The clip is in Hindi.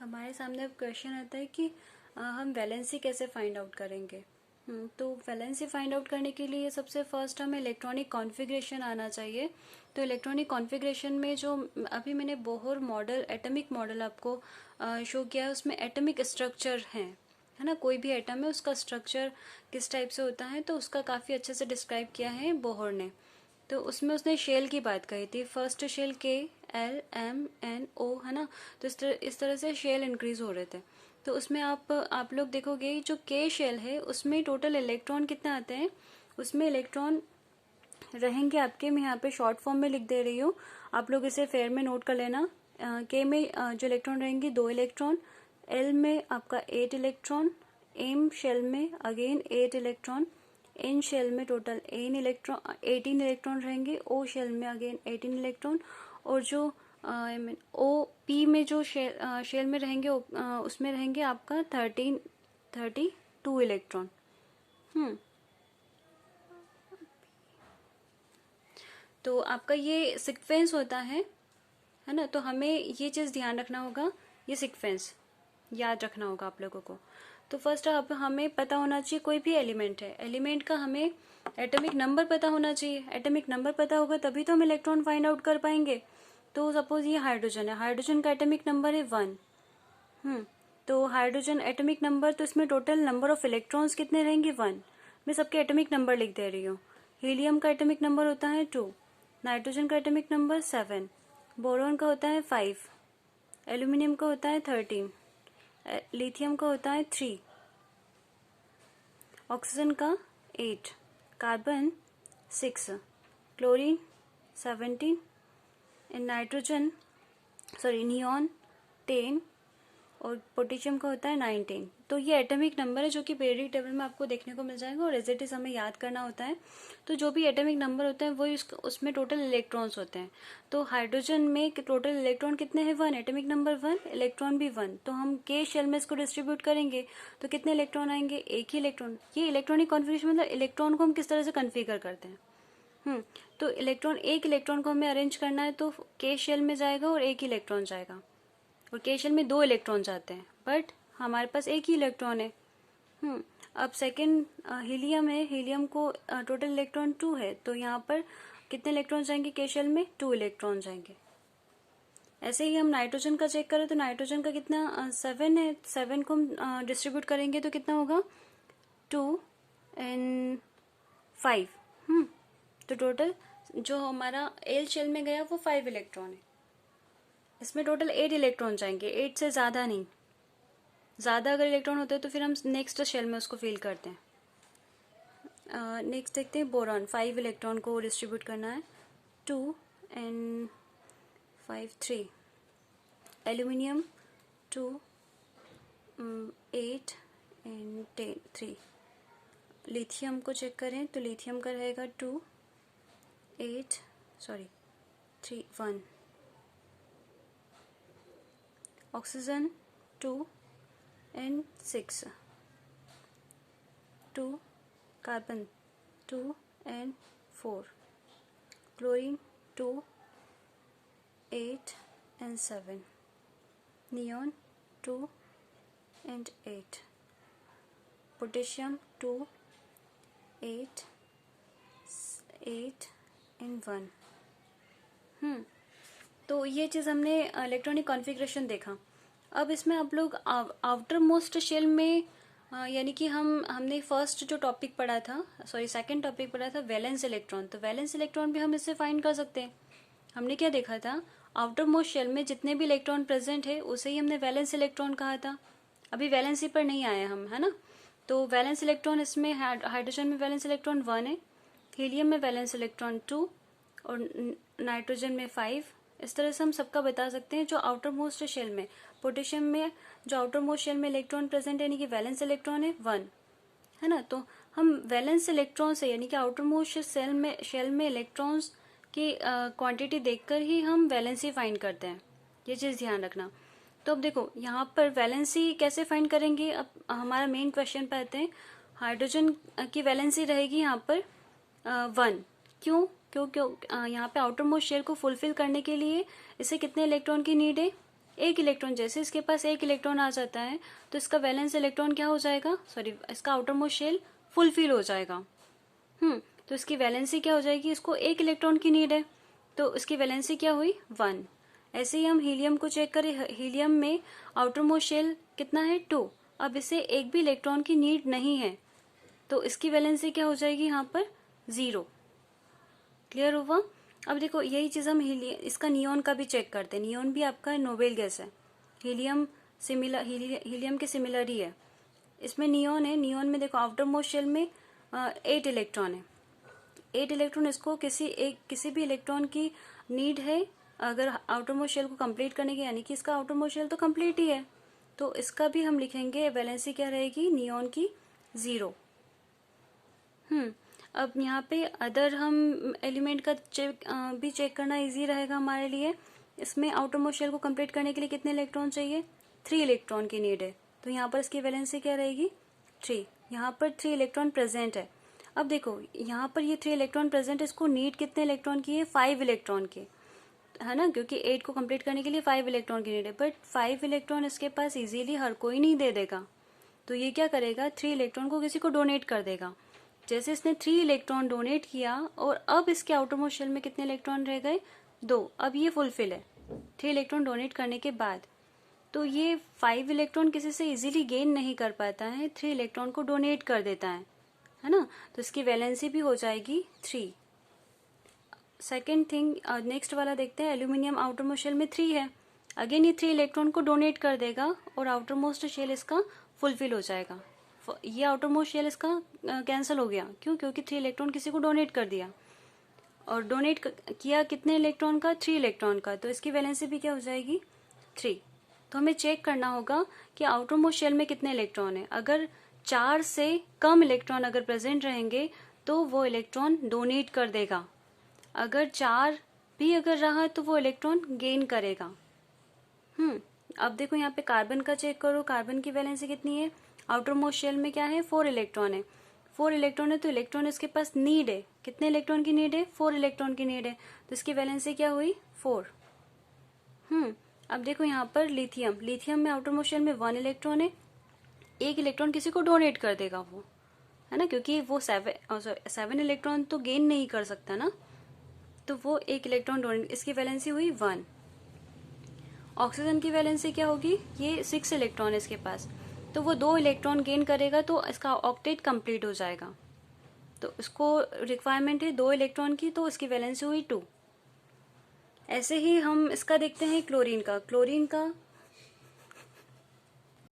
हमारे सामने अब क्वेश्चन आता है कि हम वैलेंसी कैसे फाइंड आउट करेंगे। तो वैलेंसी फाइंड आउट करने के लिए सबसे फर्स्ट हमें इलेक्ट्रॉनिक कॉन्फ़िगरेशन आना चाहिए। तो इलेक्ट्रॉनिक कॉन्फ़िगरेशन में जो अभी मैंने बोहर मॉडल, एटॉमिक मॉडल आपको शो किया है, उसमें एटॉमिक स्ट्रक्चर है ना। कोई भी एटम है उसका स्ट्रक्चर किस टाइप से होता है तो उसका काफ़ी अच्छे से डिस्क्राइब किया है बोहर ने। तो उसमें उसने शेल की बात कही थी, फर्स्ट शेल KLMNO, है ना। तो इस तरह से शेल इंक्रीज हो रहे थे। तो उसमें आप लोग देखोगे जो K शेल है उसमें टोटल इलेक्ट्रॉन कितने आते हैं, उसमें इलेक्ट्रॉन रहेंगे आपके, मैं यहाँ पे शॉर्ट फॉर्म में लिख दे रही हूँ, आप लोग इसे फेयर में नोट कर लेना। K में जो इलेक्ट्रॉन रहेंगे 2 इलेक्ट्रॉन, L में आपका 8 इलेक्ट्रॉन, M शेल में अगेन 8 इलेक्ट्रॉन, N शेल में टोटल 18 इलेक्ट्रॉन रहेंगे, O शेल में अगेन 18 इलेक्ट्रॉन, और जो O P में जो शेल में रहेंगे उसमें रहेंगे आपका 32 इलेक्ट्रॉन। तो आपका ये सीक्वेंस होता है ना। तो हमें ये चीज़ ध्यान रखना होगा, ये सीक्वेंस याद रखना होगा आप लोगों को। तो फर्स्ट अब हमें पता होना चाहिए कोई भी एलिमेंट है, एलिमेंट का हमें एटॉमिक नंबर पता होना चाहिए। एटॉमिक नंबर पता होगा तभी तो हम इलेक्ट्रॉन फाइंड आउट कर पाएंगे। तो सपोज ये हाइड्रोजन है, हाइड्रोजन का एटॉमिक नंबर है 1। तो हाइड्रोजन एटॉमिक नंबर, तो इसमें टोटल नंबर ऑफ इलेक्ट्रॉन्स कितने रहेंगे 1। मैं सबके एटॉमिक नंबर लिख दे रही हूँ। हीलियम का एटॉमिक नंबर होता है 2, नाइट्रोजन का एटॉमिक नंबर 7, बोरॉन का होता है 5, एल्यूमिनियम का होता है 13, लिथियम का होता है 3, ऑक्सीजन का 8, कार्बन 6, क्लोरीन 17, नाइट्रोजन नियॉन 10, और पोटेशियम का होता है 19। तो ये एटॉमिक नंबर है जो कि पीरियडिक टेबल में आपको देखने को मिल जाएगा, और एज इट इज हमें याद करना होता है। तो जो भी एटॉमिक नंबर होते हैं वही उसमें टोटल इलेक्ट्रॉन्स होते हैं। तो हाइड्रोजन में टोटल इलेक्ट्रॉन कितने हैं 1, एटॉमिक नंबर 1, इलेक्ट्रॉन भी 1। तो हम K शेल में इसको डिस्ट्रीब्यूट करेंगे तो कितने इलेक्ट्रॉन आएंगे, एक ही इलेक्ट्रॉन। ये इलेक्ट्रॉनिक कॉन्फ़िगरेशन मतलब इलेक्ट्रॉन को हम किस तरह से कन्फिगर करते हैं। तो एक इलेक्ट्रॉन को हमें अरेंज करना है तो K शेल में जाएगा और एक ही इलेक्ट्रॉन जाएगा, और K शेल में 2 इलेक्ट्रॉन जाते हैं, बट हमारे पास एक ही इलेक्ट्रॉन है। अब सेकंड हीलियम है, हीलियम को टोटल इलेक्ट्रॉन 2 है, तो यहाँ पर कितने इलेक्ट्रॉन जाएंगे K शेल में, 2 इलेक्ट्रॉन जाएंगे। ऐसे ही हम नाइट्रोजन का चेक करें तो नाइट्रोजन का कितना 7 है, 7 को हम डिस्ट्रीब्यूट करेंगे तो कितना होगा 2 and 5। तो टोटल जो हमारा L शेल में गया वो 5 इलेक्ट्रॉन है। इसमें टोटल 8 इलेक्ट्रॉन जाएंगे, 8 से ज़्यादा नहीं। ज़्यादा अगर इलेक्ट्रॉन होते हैं तो फिर हम नेक्स्ट शेल में उसको फिल करते हैं। नेक्स्ट देखते हैं बोरॉन, 5 इलेक्ट्रॉन को डिस्ट्रीब्यूट करना है, 2 and 5 3, एल्यूमिनियम 2 8 and 10 3। लिथियम को चेक करें तो लिथियम का रहेगा 2 8 3 1, oxygen 2 and 6, 2, carbon 2 and 4, chlorine 2 8 and 7, neon 2 and 8, potassium 2 8 and 1। तो ये चीज़ हमने इलेक्ट्रॉनिक कॉन्फ़िगरेशन देखा। अब इसमें आप लोग आउटर मोस्ट शेल में यानी कि हमने फर्स्ट जो टॉपिक पढ़ा था, सेकंड टॉपिक पढ़ा था वैलेंस इलेक्ट्रॉन। तो वैलेंस इलेक्ट्रॉन भी हम इससे फाइंड कर सकते हैं। हमने क्या देखा था, आउटर मोस्ट शेल में जितने भी इलेक्ट्रॉन प्रेजेंट है उसे ही हमने वैलेंस इलेक्ट्रॉन कहा था। अभी वैलेंसी पर नहीं आए हम, है ना। तो वैलेंस इलेक्ट्रॉन इसमें हाइड्रोजन में वैलेंस इलेक्ट्रॉन 1 है, हीलियम में वैलेंस इलेक्ट्रॉन 2 और नाइट्रोजन में 5। इस तरह से हम सबका बता सकते हैं। जो आउटर मोस्ट शेल में, पोटेशियम में जो आउटर मोस्ट शेल में इलेक्ट्रॉन प्रेजेंट है यानी कि वैलेंस इलेक्ट्रॉन है 1, है ना। तो हम वैलेंस इलेक्ट्रॉन से यानी कि आउटर मोस्ट शेल में इलेक्ट्रॉन्स की क्वांटिटी देखकर ही हम वैलेंसी फाइंड करते हैं, ये चीज़ ध्यान रखना। तो अब देखो यहाँ पर वैलेंसी कैसे फाइंड करेंगे। अब हमारा मेन क्वेश्चन पे आते हैं। हाइड्रोजन की वैलेंसी रहेगी यहाँ पर 1। क्यों क्यों क्यों यहाँ पे आउटर मोस्ट शेल को फुलफिल करने के लिए इसे कितने इलेक्ट्रॉन की नीड है, एक इलेक्ट्रॉन, जैसे इसके पास एक इलेक्ट्रॉन आ जाता है तो इसका वैलेंस इलेक्ट्रॉन क्या हो जाएगा, सॉरी इसका आउटर मोस्ट शेल फुलफिल हो जाएगा। तो इसकी वैलेंसी क्या हो जाएगी, इसको एक इलेक्ट्रॉन की नीड है तो इसकी वैलेंसी क्या हुई 1। ऐसे ही हम हीलियम को चेक करें, हीलियम में आउटर मोस्ट शेल कितना है 2। अब इसे एक भी इलेक्ट्रॉन की नीड नहीं है तो इसकी वैलेंसी क्या हो जाएगी यहाँ पर 0। क्लियर हुआ। अब देखो यही चीज हम इसका नियॉन का भी चेक करते हैं। नियॉन भी आपका नोबेल गैस है, हीलियम हीलियम के सिमिलर ही है। इसमें नियॉन है, नियॉन में देखो आउटर मोस्ट शेल में 8 इलेक्ट्रॉन है। 8 इलेक्ट्रॉन, इसको किसी भी इलेक्ट्रॉन की नीड है अगर आउटर मोस्ट शेल को कंप्लीट करने की, यानी कि इसका आउटर मोस्ट शेल तो कंप्लीट ही है तो इसका भी हम लिखेंगे वैलेंसी क्या रहेगी नियॉन की 0। अब यहाँ पे अदर हम एलिमेंट का भी चेक करना इजी रहेगा हमारे लिए। इसमें आउटर मोस्ट शेल को कंप्लीट करने के लिए कितने इलेक्ट्रॉन चाहिए, 3 इलेक्ट्रॉन की नीड है तो यहाँ पर इसकी वैलेंसी क्या रहेगी 3। यहाँ पर 3 इलेक्ट्रॉन प्रेजेंट है। अब देखो यहाँ पर ये 3 इलेक्ट्रॉन प्रेजेंट है, इसको नीड कितने इलेक्ट्रॉन की है, 5 इलेक्ट्रॉन की, है ना, क्योंकि 8 को कंप्लीट करने के लिए 5 इलेक्ट्रॉन की नीड है। बट 5 इलेक्ट्रॉन इसके पास इजीली हर कोई नहीं दे देगा तो ये क्या करेगा, 3 इलेक्ट्रॉन को किसी को डोनेट कर देगा। जैसे इसने 3 इलेक्ट्रॉन डोनेट किया और अब इसके आउटर मोस्ट शेल में कितने इलेक्ट्रॉन रह गए 2। अब ये फुलफिल है 3 इलेक्ट्रॉन डोनेट करने के बाद। तो ये 5 इलेक्ट्रॉन किसी से इजीली गेन नहीं कर पाता है, 3 इलेक्ट्रॉन को डोनेट कर देता है ना, तो इसकी वैलेंसी भी हो जाएगी 3। सेकेंड थिंग नेक्स्ट वाला देखते हैं, एल्यूमिनियम आउटर मोस्ट शेल में 3 है। अगेन ये 3 इलेक्ट्रॉन को डोनेट कर देगा और आउटर मोस्ट शेल इसका फुलफिल हो जाएगा। ये आउटर मोस्ट शेल इसका कैंसिल हो गया, क्यों, क्योंकि 3 इलेक्ट्रॉन किसी को डोनेट कर दिया और डोनेट किया कितने इलेक्ट्रॉन का, 3 इलेक्ट्रॉन का, तो इसकी वैलेंसी भी क्या हो जाएगी 3। तो हमें चेक करना होगा कि आउटर मोस्ट शेल में कितने इलेक्ट्रॉन है। अगर 4 से कम इलेक्ट्रॉन अगर प्रेजेंट रहेंगे तो वो इलेक्ट्रॉन डोनेट कर देगा, अगर 4 भी अगर रहा तो वो इलेक्ट्रॉन गेन करेगा। अब देखो यहाँ पे कार्बन का चेक करो, कार्बन की वैलेंसी कितनी है, आउटर मोस्ट शेल में क्या है 4 इलेक्ट्रॉन है। 4 इलेक्ट्रॉन है तो इलेक्ट्रॉन इसके पास नीड है, कितने इलेक्ट्रॉन की नीड है, 4 इलेक्ट्रॉन की नीड है तो इसकी वैलेंसी क्या हुई 4। अब देखो यहाँ पर लिथियम, लिथियम में आउटर मोस्ट शेल में 1 इलेक्ट्रॉन है, एक इलेक्ट्रॉन किसी को डोनेट कर देगा वो, है ना, क्योंकि वो 7 इलेक्ट्रॉन तो गेन नहीं कर सकता ना, तो वो एक इलेक्ट्रॉन डोनेट, इसकी वैलेंसी हुई 1। ऑक्सीजन की वैलेंसी क्या होगी, ये 6 इलेक्ट्रॉन है इसके पास तो वो 2 इलेक्ट्रॉन गेन करेगा तो इसका ऑक्टेट कंप्लीट हो जाएगा, तो इसको रिक्वायरमेंट है 2 इलेक्ट्रॉन की तो इसकी वैलेंसी हुई 2। ऐसे ही हम इसका देखते हैं क्लोरीन का। क्लोरीन का